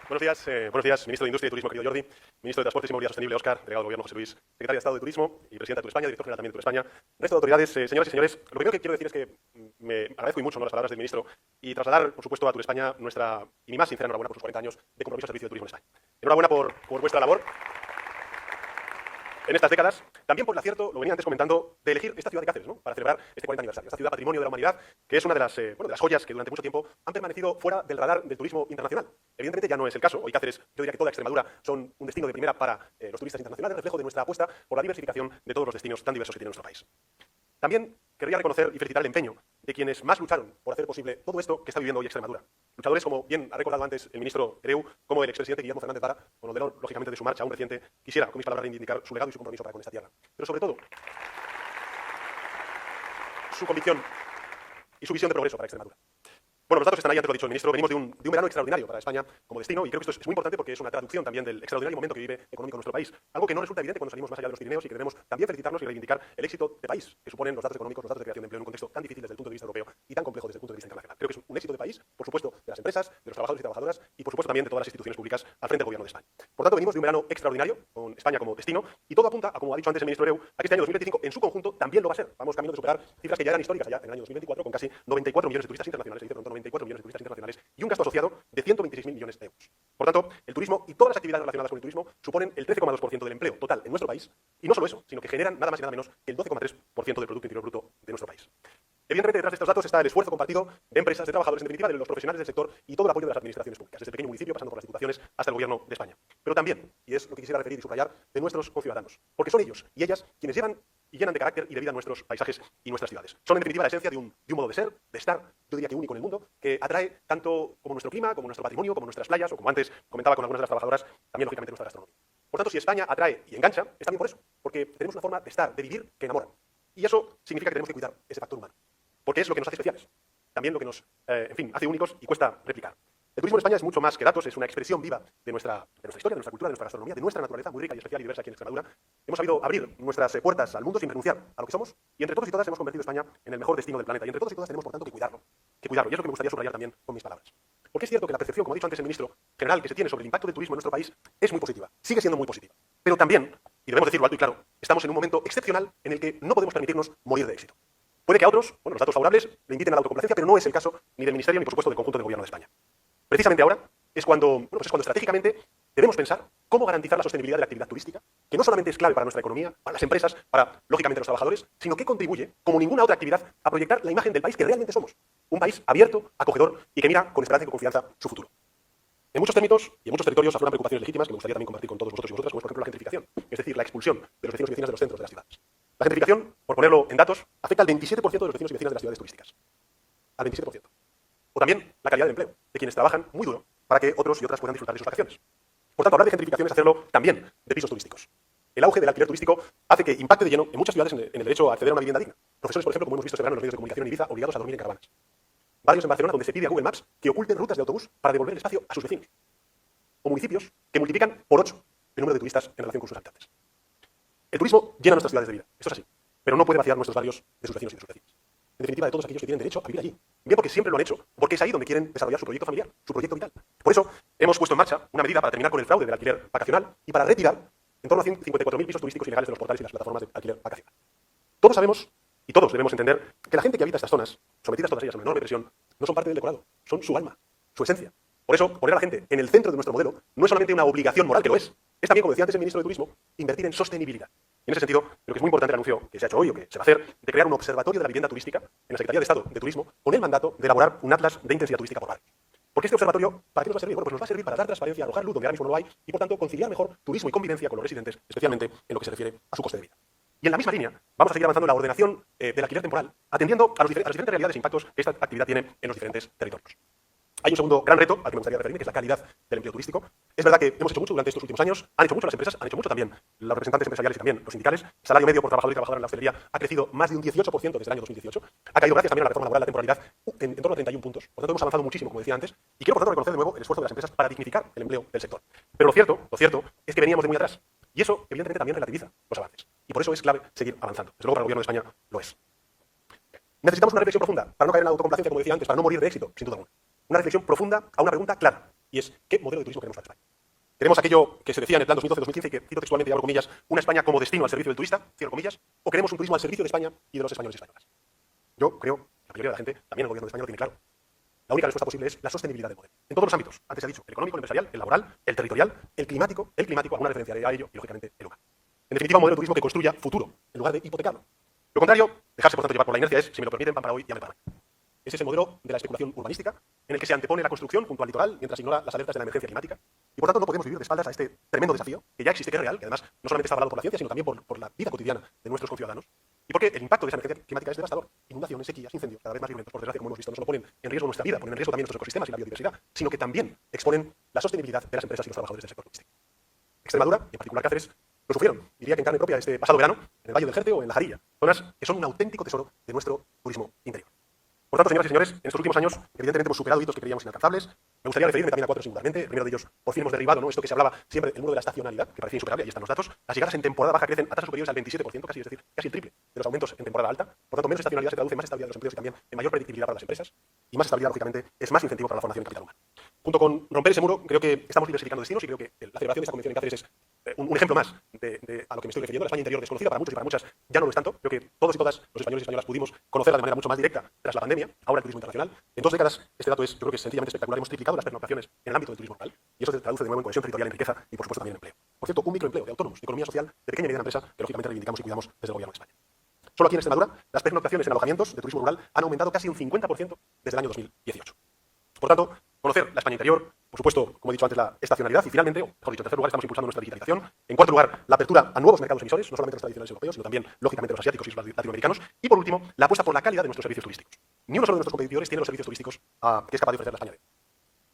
Buenos días, ministro de Industria y Turismo, querido Jordi, ministro de Transportes y Movilidad Sostenible, Óscar, delegado del Gobierno, José Luis, secretario de Estado de Turismo y presidenta de Turespaña, director general también de Turespaña, resto de autoridades, señoras y señores, lo primero que quiero decir es que me agradezco y mucho, ¿no?, las palabras del ministro y trasladar, por supuesto, a Turespaña nuestra y mi más sincera enhorabuena por sus 40 años de compromiso al servicio de turismo en España. Enhorabuena por vuestra labor en estas décadas, también por el acierto, lo venía antes comentando, de elegir esta ciudad de Cáceres, ¿no?, para celebrar este 40 aniversario, esta ciudad patrimonio de la humanidad, que es una de las joyas que durante mucho tiempo han permanecido fuera del radar del turismo internacional. Evidentemente ya no es el caso. Hoy Cáceres, yo diría que toda Extremadura son un destino de primera para los turistas internacionales, reflejo de nuestra apuesta por la diversificación de todos los destinos tan diversos que tiene nuestro país. También querría reconocer y felicitar el empeño de quienes más lucharon por hacer posible todo esto que está viviendo hoy Extremadura. Luchadores, como bien ha recordado antes el ministro Ereu, como el expresidente Guillermo Fernández Vara, con el dolor, lógicamente, de su marcha aún reciente, quisiera, con mis palabras, reivindicar su legado y su compromiso para con esta tierra. Pero sobre todo, su convicción y su visión de progreso para Extremadura. Bueno, los datos están ahí, antes lo ha dicho el ministro, venimos de un verano extraordinario para España como destino, y creo que esto es muy importante porque es una traducción también del extraordinario momento que vive económico nuestro país, algo que no resulta evidente cuando salimos más allá de los Pirineos y que debemos también felicitarnos y reivindicar el éxito de país que suponen los datos económicos, los datos de creación de empleo en un contexto tan difícil desde el punto de vista europeo y tan complejo desde el punto de vista internacional. Creo que es un éxito de país, por supuesto, de las empresas, de los trabajadores y trabajadoras y, por supuesto, también de todas las instituciones públicas al frente del Gobierno de España. Por tanto, venimos de un verano extraordinario con España como destino y todo apunta, a, como ha dicho antes el ministro Ereu, a que este año 2025 en su conjunto también lo va a ser. Vamos camino de superar cifras que ya eran históricas allá en el año 2024 con casi 94 millones de turistas internacionales, se dice pronto, 94 millones de turistas internacionales y un gasto asociado de 126.000 millones de euros. Por tanto, el turismo y todas las actividades relacionadas con el turismo suponen el 13,2% del empleo total en nuestro país y no solo eso, sino que generan nada más y nada menos que el 12,3% del Producto Interior Bruto de nuestro país. Evidentemente, detrás de estos datos está el esfuerzo compartido de empresas, de trabajadores, en definitiva, de los profesionales del sector y todo el apoyo de las administraciones públicas, desde el pequeño municipio, pasando por las diputaciones, hasta el Gobierno de España. Pero también, y es lo que quisiera referir y subrayar, de nuestros conciudadanos, porque son ellos y ellas quienes llevan y llenan de carácter y de vida nuestros paisajes y nuestras ciudades. Son, en definitiva, la esencia de un modo de ser, de estar, yo diría que único en el mundo, que atrae tanto como nuestro clima, como nuestro patrimonio, como nuestras playas, o como antes comentaba con algunas de las trabajadoras, también, lógicamente, nuestra gastronomía. Por tanto, si España atrae y engancha, es también por eso, porque tenemos una forma de estar, de vivir, que enamora. Y eso significa que tenemos que cuidar ese factor humano, porque es lo que nos hace especiales, también lo que nos, hace únicos y cuesta replicar. El turismo en España es mucho más que datos, es una expresión viva de nuestra historia, de nuestra cultura, de nuestra gastronomía, de nuestra naturaleza muy rica y especial y diversa aquí en Extremadura. Hemos sabido abrir nuestras puertas al mundo sin renunciar a lo que somos y entre todos y todas hemos convertido a España en el mejor destino del planeta y entre todos y todas tenemos, por tanto, que cuidarlo. Y es lo que me gustaría subrayar también con mis palabras. Porque es cierto que la percepción, como ha dicho antes el ministro general, que se tiene sobre el impacto del turismo en nuestro país es muy positiva, sigue siendo muy positiva. Pero también, y debemos decirlo alto y claro, estamos en un momento excepcional en el que no podemos permitirnos morir de éxito. Puede que a otros, los datos favorables, le inviten a la autocomplacencia, pero no es el caso ni del Ministerio ni, por supuesto, del conjunto del Gobierno de España. Precisamente ahora es cuando estratégicamente debemos pensar cómo garantizar la sostenibilidad de la actividad turística, que no solamente es clave para nuestra economía, para las empresas, para, lógicamente, los trabajadores, sino que contribuye, como ninguna otra actividad, a proyectar la imagen del país que realmente somos. Un país abierto, acogedor y que mira con esperanza y con confianza su futuro. En muchos términos y en muchos territorios afloran preocupaciones legítimas que me gustaría también compartir con todos vosotros y vosotras, como es, por ejemplo, la gentrificación, es decir, la expulsión de los vecinos y vecinas de los centros de las ciudades. La gentrificación, por ponerlo en datos, afecta al 27% de los vecinos y vecinas de las ciudades turísticas. Al 27%. O también la calidad del empleo, de quienes trabajan muy duro para que otros y otras puedan disfrutar de sus vacaciones. Por tanto, hablar de gentrificación es hacerlo también de pisos turísticos. El auge del alquiler turístico hace que impacte de lleno en muchas ciudades en el derecho a acceder a una vivienda digna. Profesores, por ejemplo, como hemos visto este verano en los medios de comunicación en Ibiza, obligados a dormir en caravanas. Barrios en Barcelona donde se pide a Google Maps que oculten rutas de autobús para devolver el espacio a sus vecinos. O municipios que multiplican por 8 el número de turistas en relación con sus habitantes. El turismo llena nuestras ciudades de vida, esto es así, pero no puede vaciar nuestros barrios de sus vecinos y de sus vecinas. En definitiva, de todos aquellos que tienen derecho a vivir allí. Bien porque siempre lo han hecho, o porque es ahí donde quieren desarrollar su proyecto familiar, su proyecto vital. Por eso, hemos puesto en marcha una medida para terminar con el fraude del alquiler vacacional y para retirar en torno a 54.000 pisos turísticos ilegales de los portales y las plataformas de alquiler vacacional. Todos sabemos, y todos debemos entender, que la gente que habita estas zonas, sometidas todas ellas a una enorme presión, no son parte del decorado, son su alma, su esencia. Por eso, poner a la gente en el centro de nuestro modelo no es solamente una obligación moral, que lo es también, como decía antes el ministro de Turismo, invertir en sostenibilidad. En ese sentido, creo que es muy importante el anuncio que se ha hecho hoy o que se va a hacer de crear un observatorio de la vivienda turística en la Secretaría de Estado de Turismo con el mandato de elaborar un atlas de intensidad turística por barrio. Porque este observatorio, ¿para qué nos va a servir? Bueno, pues nos va a servir para dar transparencia, arrojar luz donde ahora mismo no lo hay y, por tanto, conciliar mejor turismo y convivencia con los residentes, especialmente en lo que se refiere a su coste de vida. Y en la misma línea, vamos a seguir avanzando en la ordenación del alquiler temporal, atendiendo a las diferentes realidades e impactos que esta actividad tiene en los diferentes territorios. Hay un segundo gran reto al que me gustaría referirme, que es la calidad del empleo turístico. Es verdad que hemos hecho mucho durante estos últimos años, han hecho mucho las empresas, han hecho mucho también los representantes empresariales y también los sindicales. El salario medio por trabajador y trabajadora en la hostelería ha crecido más de un 18% desde el año 2018. Ha caído gracias también a la reforma laboral, la temporalidad, en torno a 31 puntos. Por tanto, hemos avanzado muchísimo, como decía antes, y quiero, por tanto, reconocer de nuevo el esfuerzo de las empresas para dignificar el empleo del sector. Pero lo cierto es que veníamos de muy atrás. Y eso, evidentemente, también relativiza los avances. Y por eso es clave seguir avanzando. Desde luego, para el Gobierno de España lo es. Necesitamos una reflexión profunda para no caer en la autocomplacencia, como decía antes, para no morir de éxito, sin duda alguna. Una reflexión profunda a una pregunta clara. y es ¿qué modelo de turismo queremos para España? ¿Queremos aquello que se decía en el plan 2012-2015 y que cito textualmente y abro comillas, una España como destino al servicio del turista, cierro comillas, o queremos un turismo al servicio de España y de los españoles y españolas? Yo creo que la mayoría de la gente, también el gobierno de España, lo tiene claro. La única respuesta posible es la sostenibilidad del modelo. En todos los ámbitos. Antes se ha dicho, el económico, el empresarial, el laboral, el territorial, el climático, alguna referencia a ello y, lógicamente, el humano. En definitiva, un modelo de turismo que construya futuro, en lugar de hipotecarlo. Lo contrario, dejarse por tanto llevar por la inercia es, si me lo permiten, pan para hoy y hambre para mañana. Ese es el modelo de la especulación urbanística, en el que se antepone la construcción junto al litoral mientras ignora las alertas de la emergencia climática. Y por tanto no podemos vivir de espaldas a este tremendo desafío, que ya existe, que es real, que además no solamente está avalado por la ciencia, sino también por la vida cotidiana de nuestros conciudadanos. Y porque el impacto de esa emergencia climática es devastador. Inundaciones, sequías, incendios, cada vez más violentos, por desgracia, como hemos visto, no solo ponen en riesgo nuestra vida, ponen en riesgo también nuestros ecosistemas y la biodiversidad, sino que también exponen la sostenibilidad de las empresas y los trabajadores del sector turístico. Extremadura, y en particular Cáceres, lo sufrieron, diría que en carne propia este pasado verano, en el Valle del Jerte o en la Jarilla, zonas que son un auténtico tesoro de nuestro turismo interior. Por tanto, señoras y señores, en estos últimos años, evidentemente hemos superado hitos que creíamos inalcanzables. Me gustaría referirme también a 4 singularmente. El primero de ellos, por fin hemos derribado, ¿no?, esto que se hablaba siempre, el muro de la estacionalidad, que parecía insuperable, ahí están los datos. Las llegadas en temporada baja crecen a tasas superiores al 27%, casi, es decir, casi el triple de los aumentos en temporada alta. Por tanto, menos estacionalidad se traduce en más estabilidad de los empleos y también en mayor predictibilidad para las empresas. Y más estabilidad, lógicamente, es más incentivo para la formación de capital humano. Junto con romper ese muro, creo que estamos diversificando destinos y creo que la celebración de esta convención en Cáceres es un ejemplo más a lo que me estoy refiriendo. La España interior desconocida para muchos y para muchas ya no lo es tanto. Creo que todos y todas los españoles y españolas pudimos conocerla de manera mucho más directa tras la pandemia. Ahora el turismo internacional. En 2 décadas, este dato es, yo creo que es sencillamente espectacular. Hemos triplicado las pernoctaciones en el ámbito del turismo local y eso se traduce de nuevo en cohesión territorial, en riqueza y, por supuesto, también en empleo. Por cierto, un microempleo de autónomos, de economía social, de pequeña y mediana empresa que, lógicamente, reivindicamos y cuidamos desde el gobierno de España. Solo aquí en Extremadura, las pernoctaciones en alojamientos de turismo rural han aumentado casi un 50% desde el año 2018. Por tanto, conocer la España interior, por supuesto, como he dicho antes, la estacionalidad y finalmente, o mejor dicho, en tercer lugar, estamos impulsando nuestra digitalización. En cuarto lugar, la apertura a nuevos mercados emisores, no solamente los tradicionales europeos, sino también, lógicamente, los asiáticos y los latinoamericanos. Y por último, la apuesta por la calidad de nuestros servicios turísticos. Ni uno solo de nuestros competidores tiene los servicios turísticos que es capaz de ofrecer la España de hoy.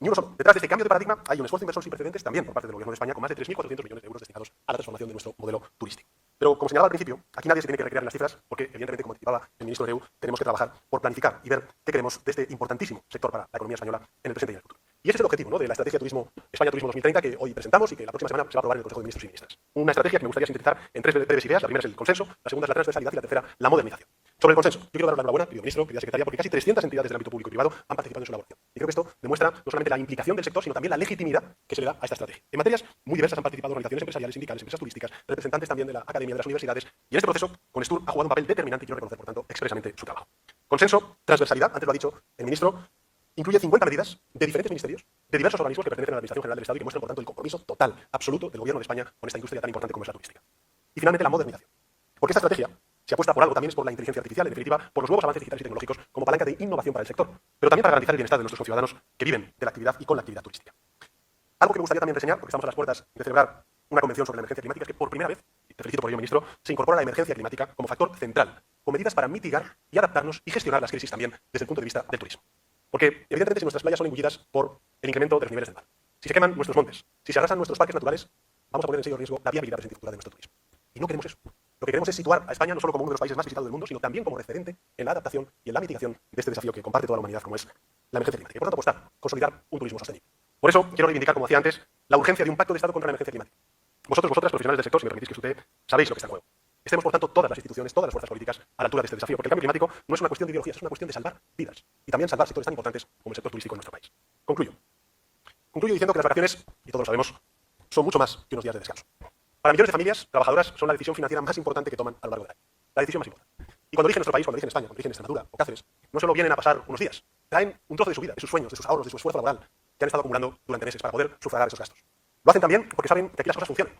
Ni uno solo. Detrás de este cambio de paradigma hay un esfuerzo inversor sin precedentes también por parte del gobierno de España, con más de 3.400 millones de euros destinados a la transformación de nuestro modelo turístico. Pero, como señalaba al principio, aquí nadie se tiene que recrear en las cifras porque, evidentemente, como anticipaba el ministro de EU, tenemos que trabajar por planificar y ver qué queremos de este importantísimo sector para la economía española en el presente y en el futuro. Y ese es el objetivo, ¿no?, de la estrategia de turismo España Turismo 2030 que hoy presentamos y que la próxima semana se va a aprobar en el Consejo de Ministros y Ministras. Una estrategia que me gustaría sintetizar en 3 breves ideas. La primera es el consenso, la segunda es la transversalidad y la tercera la modernización. Sobre el consenso, yo quiero dar la enhorabuena, querido ministro, querida secretaria, porque casi 300 entidades del ámbito público y privado han participado en su elaboración. Y creo que esto demuestra no solamente la implicación del sector, sino también la legitimidad que se le da a esta estrategia. En materias muy diversas han participado organizaciones empresariales, sindicales, empresas turísticas, representantes también de la academia, de las universidades, y en este proceso, Conextur ha jugado un papel determinante y quiero reconocer, por tanto, expresamente su trabajo. Consenso, transversalidad, antes lo ha dicho el ministro, incluye 50 medidas de diferentes ministerios, de diversos organismos que pertenecen a la Administración General del Estado y que muestran, por tanto, el compromiso total, absoluto del gobierno de España con esta industria tan importante como es la turística. Y finalmente, la modernización. Porque esta estrategia se apuesta por algo, también es por la inteligencia artificial, en definitiva, por los nuevos avances digitales y tecnológicos como palanca de innovación para el sector, pero también para garantizar el bienestar de nuestros ciudadanos que viven de la actividad y con la actividad turística. Algo que me gustaría también reseñar, porque estamos a las puertas de celebrar una convención sobre la emergencia climática, es que por primera vez, y te felicito por ello, ministro, se incorpora la emergencia climática como factor central, con medidas para mitigar y adaptarnos y gestionar las crisis también desde el punto de vista del turismo. Porque, evidentemente, si nuestras playas son engullidas por el incremento de los niveles del mar, si se queman nuestros montes, si se arrasan nuestros parques naturales, vamos a poner en serio riesgo la viabilidad presente y futura de nuestro turismo. Y no queremos eso. Lo que queremos es situar a España no solo como uno de los países más visitados del mundo, sino también como referente en la adaptación y en la mitigación de este desafío que comparte toda la humanidad, como es la emergencia climática. Y por tanto, apostar, consolidar un turismo sostenible. Por eso, quiero reivindicar, como decía antes, la urgencia de un pacto de Estado contra la emergencia climática. Vosotros, profesionales del sector, si me permitís que usted, sabéis lo que está en juego. Estemos, por tanto, todas las instituciones, todas las fuerzas políticas a la altura de este desafío, porque el cambio climático no es una cuestión de ideologías, es una cuestión de salvar vidas y también salvar sectores tan importantes como el sector turístico en nuestro país. Concluyo diciendo que las vacaciones, y todos lo sabemos, son mucho más que unos días de descanso. Para millones de familias trabajadoras son la decisión financiera más importante que toman a lo largo del año. La decisión más importante. Y cuando eligen nuestro país, cuando eligen España, cuando eligen Extremadura o Cáceres, no solo vienen a pasar unos días, traen un trozo de su vida, de sus sueños, de sus ahorros, de su esfuerzo laboral que han estado acumulando durante meses para poder sufragar esos gastos. Lo hacen también porque saben que aquí las cosas funcionan.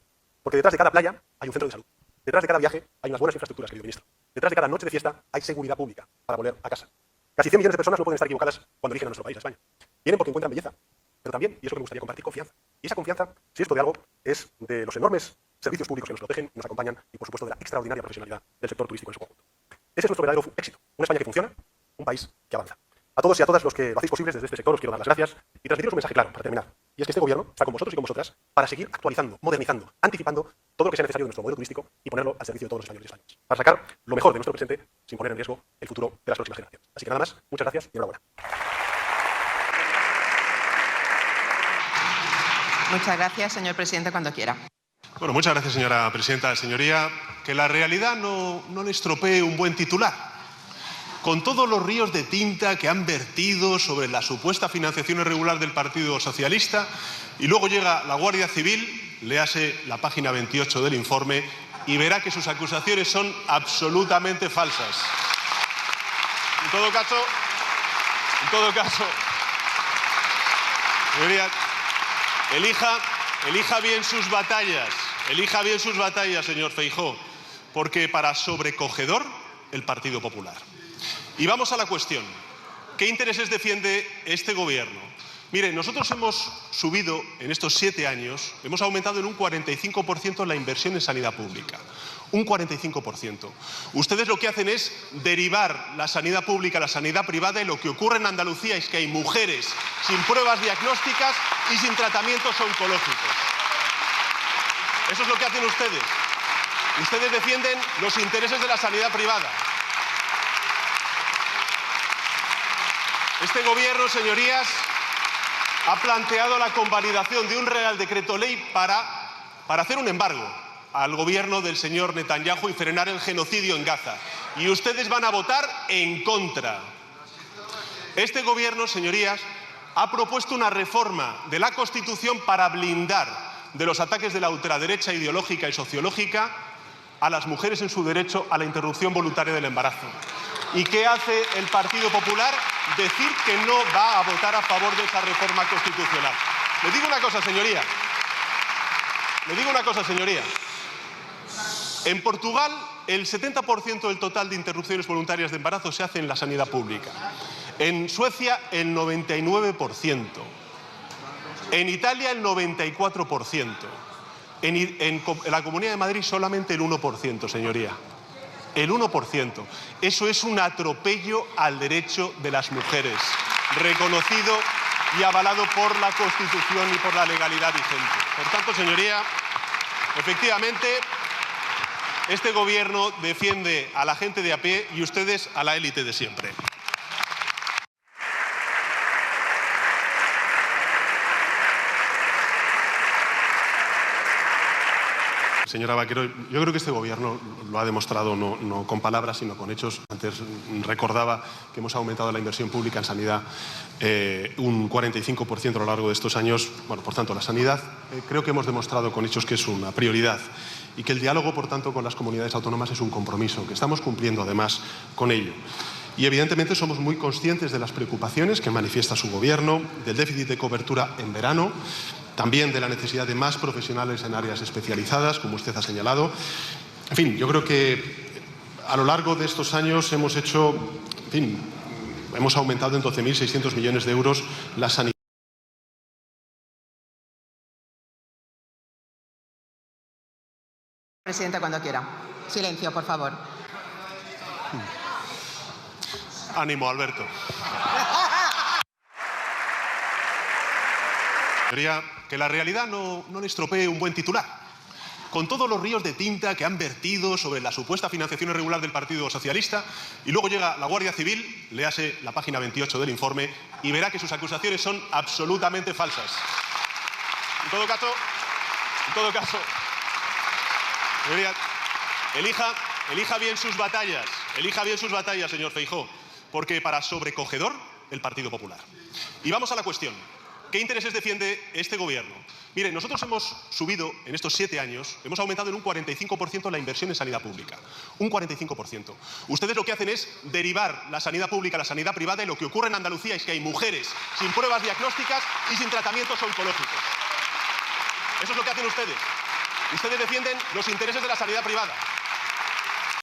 Porque detrás de cada playa hay un centro de salud. Detrás de cada viaje hay unas buenas infraestructuras, querido ministro. Detrás de cada noche de fiesta hay seguridad pública para volver a casa. Casi 100 millones de personas no pueden estar equivocadas cuando eligen a nuestro país, a España. Vienen porque encuentran belleza, pero también, y eso que me gustaría compartir, confianza. Y esa confianza, si esto de algo, es de los enormes servicios públicos que nos protegen y nos acompañan y, por supuesto, de la extraordinaria profesionalidad del sector turístico en su conjunto. Ese es nuestro verdadero éxito. Una España que funciona, un país que avanza. A todos y a todas los que lo hacéis posibles desde este sector os quiero dar las gracias y transmitiros un mensaje claro para terminar. Y es que este gobierno está con vosotros y con vosotras para seguir actualizando, modernizando, anticipando todo lo que sea necesario de nuestro modelo turístico y ponerlo al servicio de todos los españoles y españolas. Para sacar lo mejor de nuestro presente sin poner en riesgo el futuro de las próximas generaciones. Así que nada más, muchas gracias y enhorabuena. Muchas gracias, señor presidente, cuando quiera. Bueno, muchas gracias, señora presidenta. Señoría, que la realidad no le estropee un buen titular. con todos los ríos de tinta que han vertido sobre la supuesta financiación irregular del Partido Socialista, y luego llega la Guardia Civil, léase la página 28 del informe, y verá que sus acusaciones son absolutamente falsas. En todo caso, señorías, elija bien sus batallas, señor Feijóo, porque para sobrecogedor el Partido Popular. Y vamos a la cuestión. ¿Qué intereses defiende este gobierno? Mire, nosotros hemos subido en estos 7 años, hemos aumentado en un 45% la inversión en sanidad pública. Un 45%. Ustedes lo que hacen es derivar la sanidad pública a la sanidad privada, y lo que ocurre en Andalucía es que hay mujeres sin pruebas diagnósticas y sin tratamientos oncológicos. Eso es lo que hacen ustedes. Ustedes defienden los intereses de la sanidad privada. Este gobierno, señorías, ha planteado la convalidación de un Real Decreto Ley para hacer un embargo al gobierno del señor Netanyahu y frenar el genocidio en Gaza. Y ustedes van a votar en contra. Este gobierno, señorías, ha propuesto una reforma de la Constitución para blindar de los ataques de la ultraderecha ideológica y sociológica a las mujeres en su derecho a la interrupción voluntaria del embarazo. ¿Y qué hace el Partido Popular? Decir que no va a votar a favor de esa reforma constitucional. Le digo una cosa, señoría. En Portugal, el 70% del total de interrupciones voluntarias de embarazo se hace en la sanidad pública. En Suecia, el 99%. En Italia, el 94%. En la Comunidad de Madrid, solamente el 1%, señoría. El 1%. Eso es un atropello al derecho de las mujeres, reconocido y avalado por la Constitución y por la legalidad vigente. Por tanto, señoría, efectivamente, este gobierno defiende a la gente de a pie y ustedes a la élite de siempre. Señora Vaquero, yo creo que este gobierno lo ha demostrado no con palabras, sino con hechos. Antes recordaba que hemos aumentado la inversión pública en sanidad un 45% a lo largo de estos años. Bueno, por tanto, la sanidad creo que hemos demostrado con hechos que es una prioridad, y que el diálogo, por tanto, con las comunidades autónomas es un compromiso, que estamos cumpliendo además con ello. Y evidentemente somos muy conscientes de las preocupaciones que manifiesta su gobierno, del déficit de cobertura en verano, también de la necesidad de más profesionales en áreas especializadas, como usted ha señalado. En fin, yo creo que a lo largo de estos años hemos aumentado en 12.600 millones de euros la sanidad. Presidenta, cuando quiera. Silencio, por favor. Ánimo, Alberto. Quería que la realidad no le estropee un buen titular. Con todos los ríos de tinta que han vertido sobre la supuesta financiación irregular del Partido Socialista, y luego llega la Guardia Civil, léase la página 28 del informe, y verá que sus acusaciones son absolutamente falsas. En todo caso, señorías, elija bien sus batallas, señor Feijóo, porque para sobrecogedor el Partido Popular. Y vamos a la cuestión. ¿Qué intereses defiende este gobierno? Mire, nosotros hemos subido en estos 7 años, hemos aumentado en un 45% la inversión en sanidad pública. Un 45%. Ustedes lo que hacen es derivar la sanidad pública a la sanidad privada, y lo que ocurre en Andalucía es que hay mujeres sin pruebas diagnósticas y sin tratamientos oncológicos. Eso es lo que hacen ustedes. Ustedes defienden los intereses de la sanidad privada.